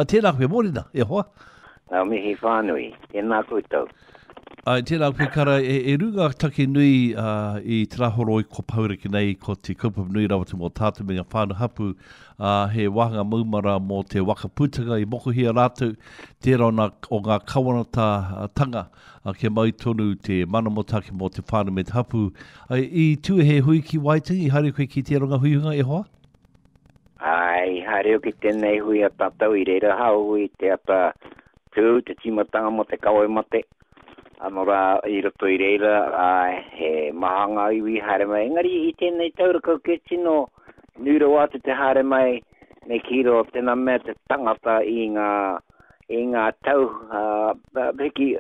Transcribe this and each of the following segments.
tēnā koe mōrena, e hoa? Mihi whānui, tēnā koutou. Tēnā koe kara, e runga take nui I te rahoro I ko pauriki nei ko te kaupapa nui rawa te mō tātou me ngā whānu hapu he wahanga maumara mō te Wakaputanga I mokohia rātou tērā o ngā kawanata tanga ke mai tonu te mana motake mō te whānu me te hapu. I tue he hui ki Waitangi, I haere koe ki te ronga huiunga e hoa? Ai, haere o ki tēnei hui a tātou I reira hau hui te ata tū, te timatanga mo te kawe mate. Ano rā, I roto I reira, he mahanga iwi haere mai. Engari I tēnei tauraka ke tino nuro atu te haere mai me kiro tēnā mea te tangata I ngā tau peki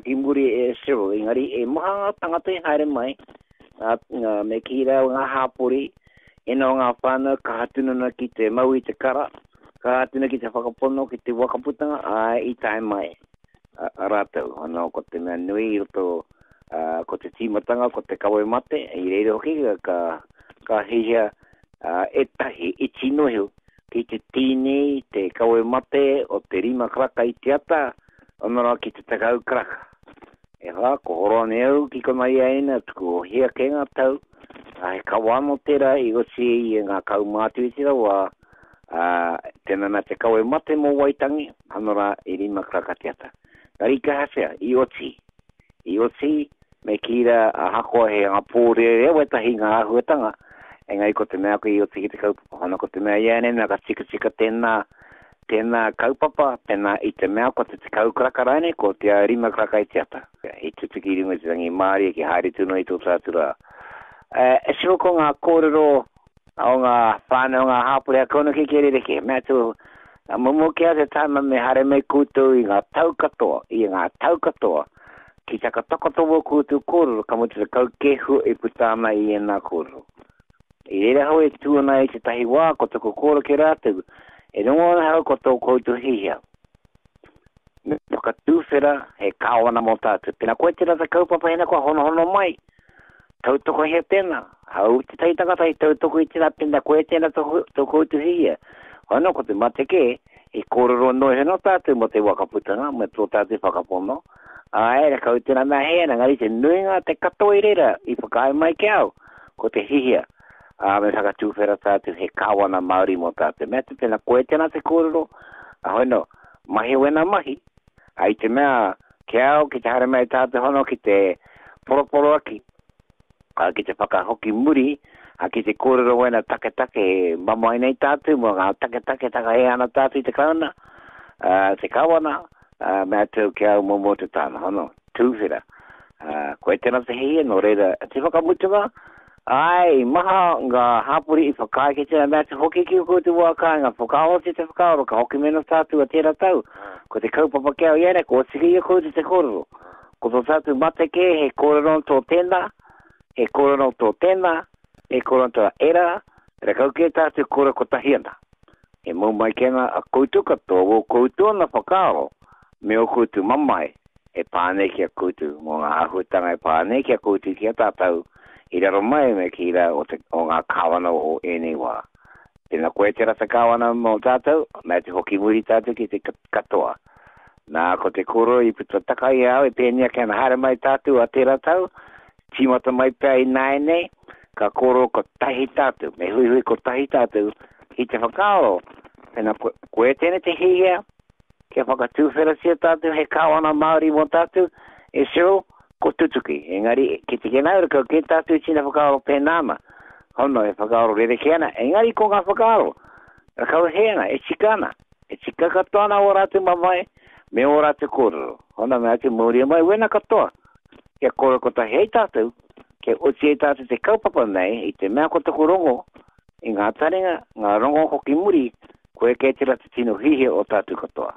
ki muri e sero. Engari e mahanga tangata I haere mai me kira ngā hāpori ino ngā whāna ka hatununa ki te mau I te kara, ka hatuna ki te whakapono ki te Wakaputanga I tae mai. Rātou, anō ko te mea nui roto, ko te tīmatanga, ko te kawe mate, I reira hoki ka hihia etahi I tino hiu, ki te tīni, te kawe mate, o te rima kraka I te ata, anō ki te takau kraka. E hoa, ko horone au, ki ko mai aina, tuku hia ke ngā tau, he kawano tera, I osi I ngā kaumātu I tira, wa tēnā mea te kawe mate mō Waitangi, anō I rima kraka te ata. Karika hasea, I oti, me kira a hakoa he ngā pōre wetahi ngā ahuatanga. Engai ko te mea ko I oti ki te kaupapa. Hana ko te mea iane, mea ka tika tēnā kaupapa, tēnā I te mea ko te kaukraka raine, ko te rima kraka I te ata. I tutuki ringa te rangi Māori, ki haere tūno I tō tātura. E siro ko ngā kōrero, o ngā whānau ngā hāpore a kona ki kere reke. Mea tū, Momo kia te tāma me hare mai koutou I ngā tau katoa, ki taka takotowo koutou kōrero, ka mo te kau kehu E putāma I ngā kōrero. I reira hau e tūana I te tahi wā, ko toko kōrero ke rātou, e rongo hau ko tō koutou hihia. Me toka tūwhera, he kāwana mō tātou. Pena koe te rata kaupapa hena kua hono mai, tau toko hea tēnā. Hau te taitangata I tau toko I tēnā pena koe tēnā tō koutou hihia. Hono ko te mateke, I kōrero noi heno tātou mo te Wakaputanga, mo tō tātou whakapono. Ere kau tēnā mea hea, ngari te nuinga te katoa I reira, I whakae mai ke au, ko te hihia. Me whakatūwhera tātou he kāwana Māori mo tātou. Mea te tēnā koe tēnā te kōrero, hono, mahi wena mahi. Ai te mea ke au, ki te hare mai tātou hono, ki te poroporo aki. Ki te whakahoki muri, ki te kōrero wena take mamai nei tātou, mo ngā take taka he ana tātou I te kauna, te kawana, mea tau ke au momo te tāna, hono, tūwhera. Koe tēnā te hea, no reira, te whakamutunga, ai, maha ngā hāpuri I whakae ke tēnā, mea te hoki ki o koutou wākai, ngā whakao te whakaoro, ka hoki mena tātou a tērā tau, ko te kaupapa ke au iere, ko siki I koutou te kōrero. Ko tō tātou mateke, he kōrero tō tēnā, he kōrero tō tēnā, e koronta era, rekau ke tātou kora ko tahiana. E mau mai kenga a koutou katoa, o koutou na whakaaro, me o koutou mamai, e pāne ki a koutou, mo ngā ahuatanga e pāne ki a koutou ki a tātou, I raro mai me ki ra o ngā kāwana o ene wā. Tēnā koe te rata kāwana mo tātou, me te hoki muri tātou ki te katoa. Nā ko te koro I puta takai au, e pēnia kia na hare mai tātou a tērā tau, timata mai pēr I naenei, ka koro ko tahi tātou, me hui ko tahi tātou, I te whakaoro. Pena koe tēne te hihia, kia whakatūwhera sia tātou, he kāwana Māori mo tātou, e seo ko tutuki. Engari, ki te kenaura kau ke tātou tina whakaoro pēnāma. Hono, e whakaoro rere keana. Engari ko ngā whakaoro. Kau heana, e chikana. E chika katoana o rātou mamai, me o rātou kōrero. Hono, me atu mōria mai, wena katoa. Kia kōrero ko tahi hei tātou, ke oti e tātou te kaupapa nei, I te mea ko tako rongo, I ngā taringa, ngā rongo hoki muri, koe ke te rata tino hihe o tātou katoa.